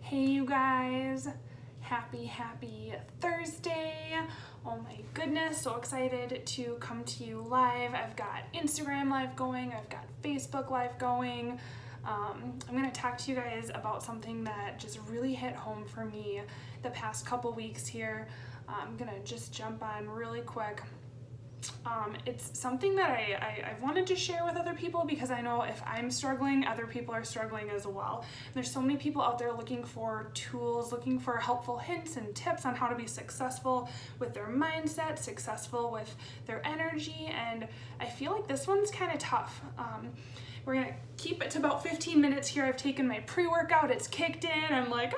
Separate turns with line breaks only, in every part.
Hey you guys, happy Thursday. Oh my goodness, so excited to come to you live. I've got Instagram live going, I've got Facebook live going. I'm gonna talk to you guys about something that just really hit home for me the past couple weeks here. I'm gonna just jump on really quick. It's something that I've wanted to share with other people because I know if I'm struggling, other people are struggling as well. There's so many people out there looking for tools, looking for helpful hints and tips on how to be successful with their mindset, successful with their energy, and I feel like this one's kind of tough. We're gonna keep it to about 15 minutes here. I've taken my pre-workout, it's kicked in, I'm like,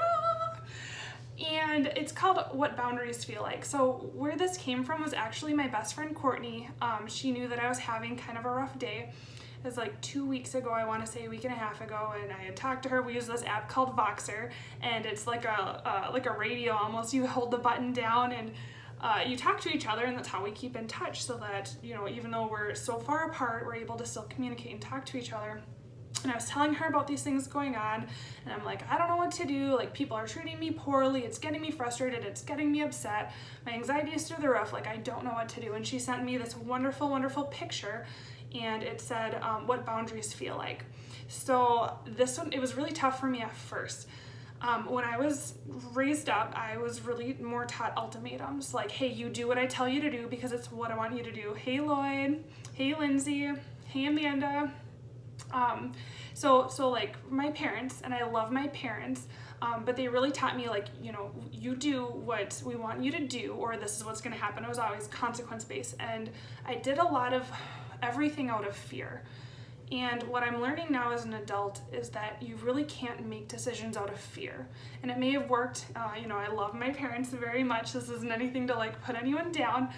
and it's called What Boundaries Feel Like. So where this came from was actually my best friend Courtney. She knew that I was having kind of a rough day. It was like 2 weeks ago, I want to say a week and a half ago, and I had talked to her. We use this app called Voxer, and it's like a radio almost. You hold the button down and you talk to each other, and that's how we keep in touch, so that, you know, even though we're so far apart, we're able to still communicate and talk to each other. And I was telling her about these things going on, and I'm like, I don't know what to do. Like, people are treating me poorly. It's getting me frustrated. It's getting me upset. My anxiety is through the roof. Like, I don't know what to do. And she sent me this wonderful, wonderful picture, and it said, what boundaries feel like. So this one, it was really tough for me at first. When I was raised up, I was really more taught ultimatums. Like, hey, you do what I tell you to do because it's what I want you to do. Hey, Lloyd. Hey, Lindsay. Hey, Amanda. So like my parents, and I love my parents, but they really taught me, like, you know, you do what we want you to do, or this is what's going to happen. It was always consequence based, and I did a lot of everything out of fear. And what I'm learning now as an adult is that you really can't make decisions out of fear. And it may have worked, you know, I love my parents very much. This isn't anything to like put anyone down.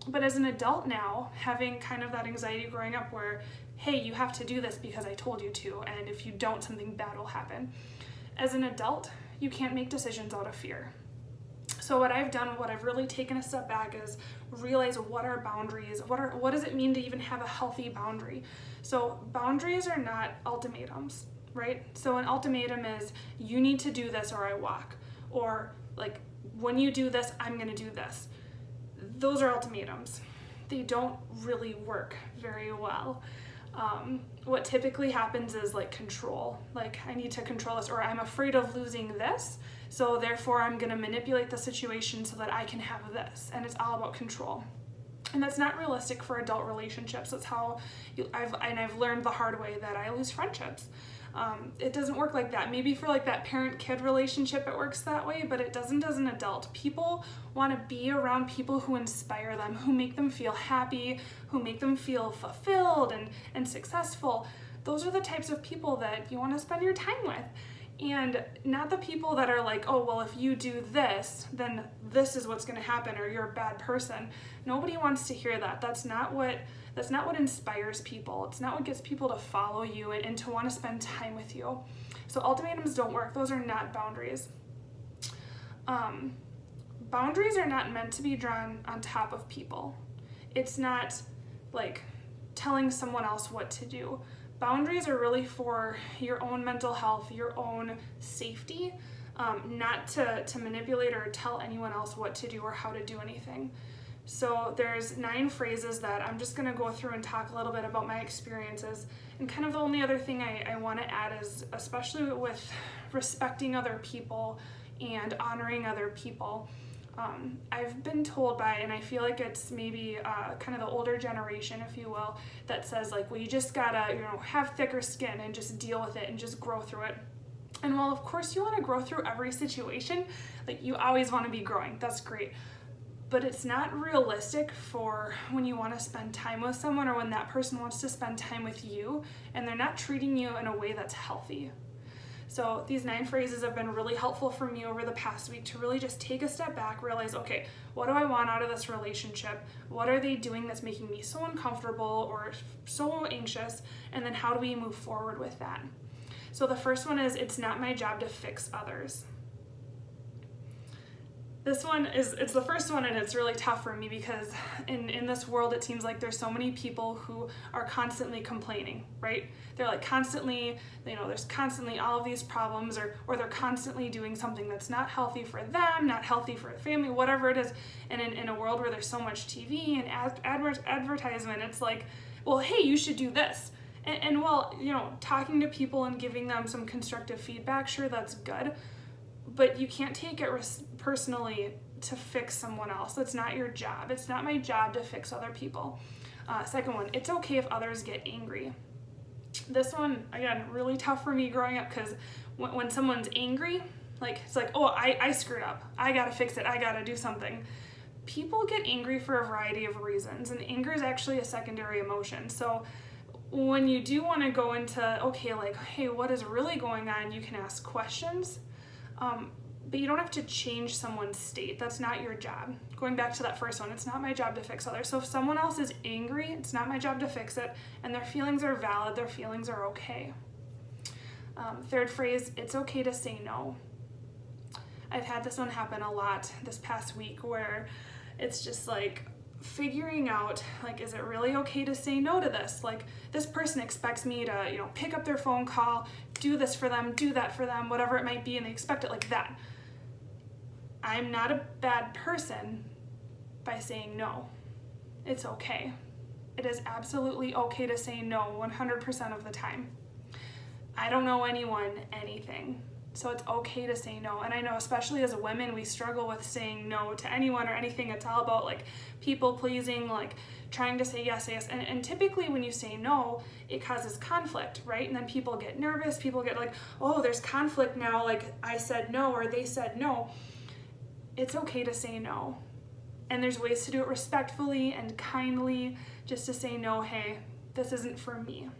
But as an adult now, having kind of that anxiety growing up where, hey, you have to do this because I told you to, and if you don't, something bad will happen. As an adult, you can't make decisions out of fear. So what I've done, what I've really taken a step back is realize what are boundaries, what does it mean to even have a healthy boundary? So boundaries are not ultimatums, right? So an ultimatum is you need to do this or I walk, or like when you do this, I'm gonna do this. Those are ultimatums. They don't really work very well. What typically happens is like control, like I need to control this, or I'm afraid of losing this, so therefore I'm going to manipulate the situation so that I can have this, and it's all about control. And that's not realistic for adult relationships. That's how I've learned the hard way that I lose friendships. It doesn't work like that. Maybe for like that parent-kid relationship it works that way, but it doesn't as an adult. People want to be around people who inspire them, who make them feel happy, who make them feel fulfilled and successful. Those are the types of people that you want to spend your time with. And not the people that are like, oh, well, if you do this, then this is what's going to happen, or you're a bad person. Nobody wants to hear that. That's not what inspires people. It's not what gets people to follow you and to want to spend time with you. So ultimatums don't work. Those are not boundaries. Boundaries are not meant to be drawn on top of people. It's not like telling someone else what to do. Boundaries are really for your own mental health, your own safety, not to manipulate or tell anyone else what to do or how to do anything. So there's 9 phrases that I'm just going to go through and talk a little bit about my experiences. And kind of the only other thing I want to add is, especially with respecting other people and honoring other people, I've been told by, and I feel like it's maybe kind of the older generation, if you will, that says like, well, you just gotta, you know, have thicker skin and just deal with it and just grow through it. And while of course you want to grow through every situation, like you always want to be growing, that's great. But it's not realistic for when you want to spend time with someone, or when that person wants to spend time with you and they're not treating you in a way that's healthy. So these 9 phrases have been really helpful for me over the past week to really just take a step back, realize, okay, what do I want out of this relationship? What are they doing that's making me so uncomfortable or so anxious? And then how do we move forward with that? So the first one is, it's not my job to fix others. This one it's the first one, and it's really tough for me because in this world it seems like there's so many people who are constantly complaining, right? They're like constantly, there's constantly all of these problems, or they're constantly doing something that's not healthy for them, not healthy for the family, whatever it is. And in a world where there's so much TV and advertisement, it's like, well, hey, you should do this. And well, talking to people and giving them some constructive feedback, sure, that's good. But you can't take it personally to fix someone else. That's not your job. It's not my job to fix other people. Second one, it's okay if others get angry. This one, again, really tough for me growing up, because when someone's angry, like, it's like, oh, I screwed up. I gotta fix it. I gotta do something. People get angry for a variety of reasons, and anger is actually a secondary emotion. So when you do want to go into, okay, like, hey, what is really going on, you can ask questions. But you don't have to change someone's state. That's not your job. Going back to that first one, it's not my job to fix others. So if someone else is angry, it's not my job to fix it, and their feelings are valid, their feelings are okay. Third phrase, it's okay to say no. I've had this one happen a lot this past week, where it's just like figuring out, like, is it really okay to say no to this? Like, this person expects me to, pick up their phone call, do this for them, do that for them, whatever it might be, and they expect it like that. I'm not a bad person by saying no. It's okay. It is absolutely okay to say no 100% of the time. I don't know anyone anything, so it's okay to say no. And I know, especially as women, we struggle with saying no to anyone or anything. It's all about like people pleasing, like trying to say yes, yes. And typically when you say no, it causes conflict, right? And then people get nervous. People get like, oh, there's conflict now. Like, I said no, or they said no. It's okay to say no. And there's ways to do it respectfully and kindly, just to say no, hey, this isn't for me.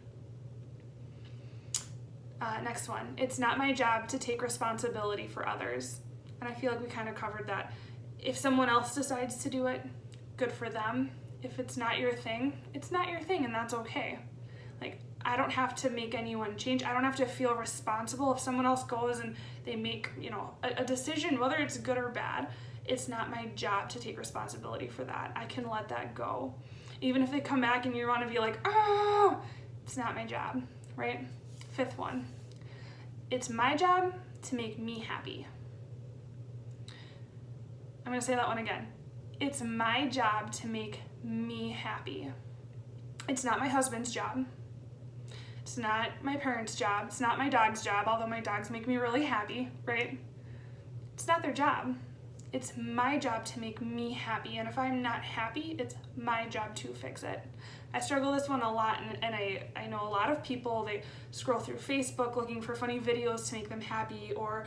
Next one, it's not my job to take responsibility for others. And I feel like we kind of covered that. If someone else decides to do it, good for them. If it's not your thing, it's not your thing, and that's okay. Like, I don't have to make anyone change. I don't have to feel responsible if someone else goes and they make, a decision, whether it's good or bad. It's not my job to take responsibility for that. I can let that go. Even if they come back and you want to be like, oh, it's not my job, right? Fifth one, it's my job to make me happy. I'm going to say that one again. It's my job to make me happy. It's not my husband's job. It's not my parents' job. It's not my dog's job, although my dogs make me really happy, right? It's not their job. It's my job to make me happy, and if I'm not happy, it's my job to fix it. I struggle this one a lot, and I know a lot of people, they scroll through Facebook looking for funny videos to make them happy, or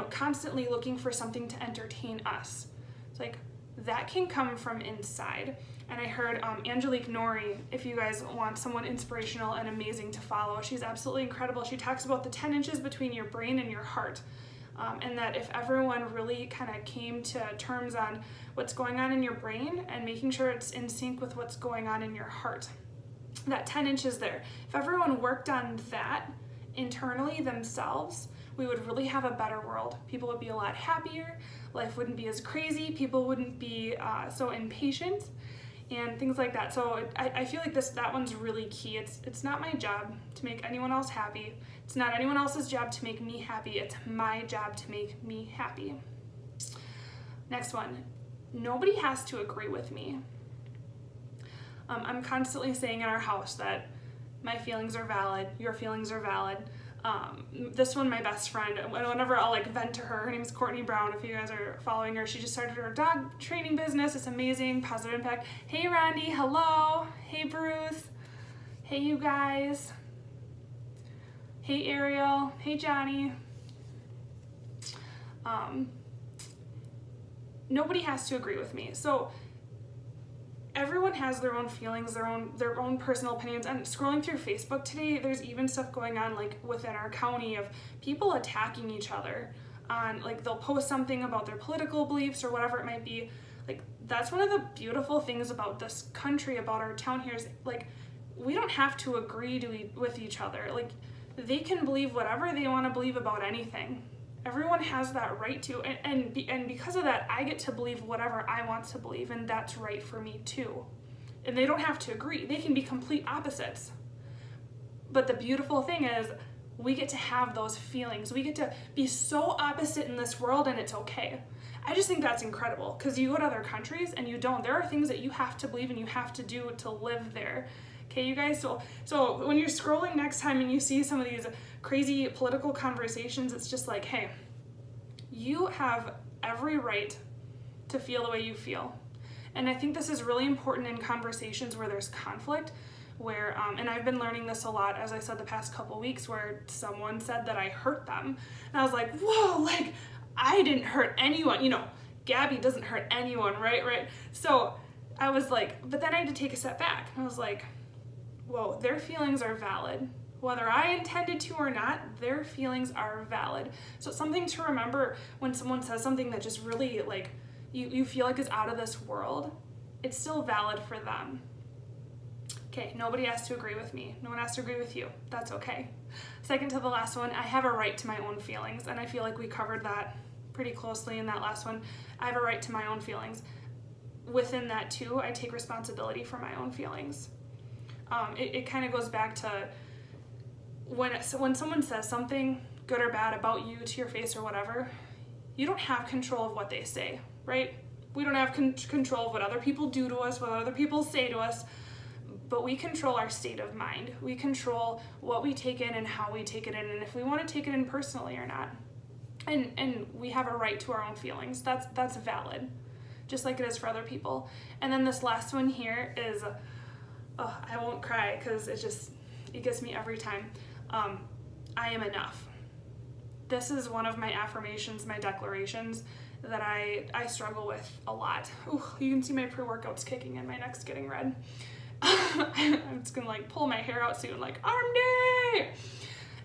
constantly looking for something to entertain us. It's like, that can come from inside. And I heard Angelique Nori, if you guys want someone inspirational and amazing to follow, she's absolutely incredible. She talks about the 10 inches between your brain and your heart. And that if everyone really kind of came to terms on what's going on in your brain and making sure it's in sync with what's going on in your heart, that 10 inches there, if everyone worked on that internally themselves, we would really have a better world. People would be a lot happier, life wouldn't be as crazy, people wouldn't be so impatient, and things like that. So I feel like that one's really key. It's not my job to make anyone else happy. It's not anyone else's job to make me happy. It's my job to make me happy. Next one, nobody has to agree with me. I'm constantly saying in our house that my feelings are valid, your feelings are valid. This one, my best friend, whenever I'll like vent to her name is Courtney Brown. If you guys are following her, she just started her dog training business. It's amazing, positive impact. Hey Randy, hello. Hey Bruce. Hey you guys. Hey Ariel. Hey Johnny. Nobody has to agree with me. So everyone has their own feelings, their own personal opinions. And scrolling through Facebook today, there's even stuff going on like within our county of people attacking each other on, like, they'll post something about their political beliefs or whatever it might be. Like, that's one of the beautiful things about this country, about our town here, is like, we don't have to agree with each other. Like, they can believe whatever they want to believe about anything, Everyone has that right to, and because of that, I get to believe whatever I want to believe, and that's right for me too. And they don't have to agree. They can be complete opposites. But the beautiful thing is, we get to have those feelings. We get to be so opposite in this world, and it's okay. I just think that's incredible, because you go to other countries and you don't. There are things that you have to believe and you have to do to live there. Okay, you guys? So when you're scrolling next time and you see some of these crazy political conversations, it's just like, hey, you have every right to feel the way you feel. And I think this is really important in conversations where there's conflict, where, and I've been learning this a lot, as I said, the past couple weeks, where someone said that I hurt them. And I was like, whoa, like, I didn't hurt anyone. You know, Gabby doesn't hurt anyone, right? So I was like, but then I had to take a step back. And I was like, whoa, their feelings are valid. Whether I intended to or not, their feelings are valid. So it's something to remember when someone says something that just really, like, you feel like is out of this world, it's still valid for them. Okay, nobody has to agree with me. No one has to agree with you. That's okay. Second to the last one, I have a right to my own feelings, and I feel like we covered that pretty closely in that last one. I have a right to my own feelings. Within that too, I take responsibility for my own feelings. It kind of goes back to when someone says something good or bad about you to your face or whatever, you don't have control of what they say, right? We don't have control of what other people do to us, what other people say to us, but we control our state of mind. We control what we take in and how we take it in, and if we want to take it in personally or not. And we have a right to our own feelings. That's valid, just like it is for other people. And then this last one here is, I won't cry because it gets me every time. I am enough. This is one of my affirmations, my declarations that I struggle with a lot. Ooh, you can see my pre-workout's kicking in, my neck's getting red. I'm just gonna like pull my hair out soon, like arm day.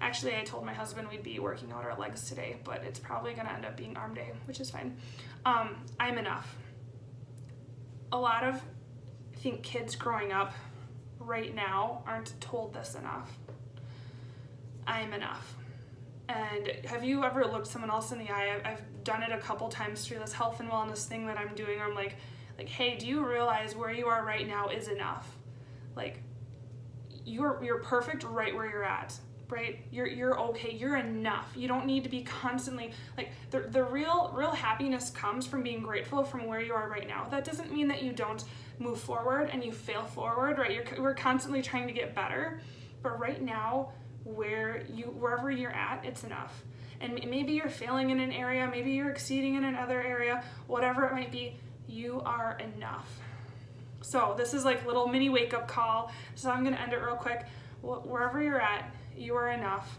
Actually, I told my husband we'd be working out our legs today, but it's probably gonna end up being arm day, which is fine. I'm enough. A lot of, I think, kids growing up right now aren't told this enough. I am enough. And have you ever looked someone else in the eye? I've done it a couple times through this health and wellness thing that I'm doing. I'm like, hey, do you realize where you are right now is enough? Like, you're perfect right where you're at, right? You're okay. You're enough. You don't need to be constantly, like, the real happiness comes from being grateful from where you are right now. That doesn't mean that you don't move forward and you fail forward, right? We're constantly trying to get better, but right now, wherever you're at, it's enough. And maybe you're failing in an area, maybe you're exceeding in another area, whatever it might be, you are enough. So this is like little mini wake-up call. So I'm gonna end it real quick. Wherever you're at, you are enough.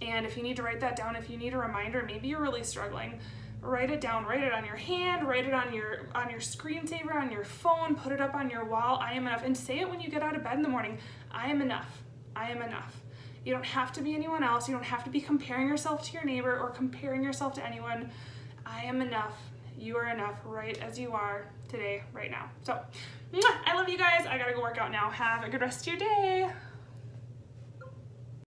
And if you need to write that down, if you need a reminder, maybe you're really struggling, write it down, write it on your hand, write it on your screensaver, on your phone, put it up on your wall. I am enough. And say it when you get out of bed in the morning. I am enough. I am enough. You don't have to be anyone else. You don't have to be comparing yourself to your neighbor or comparing yourself to anyone. I am enough. You are enough right as you are today, right now. So, I love you guys. I gotta go work out now. Have a good rest of your day.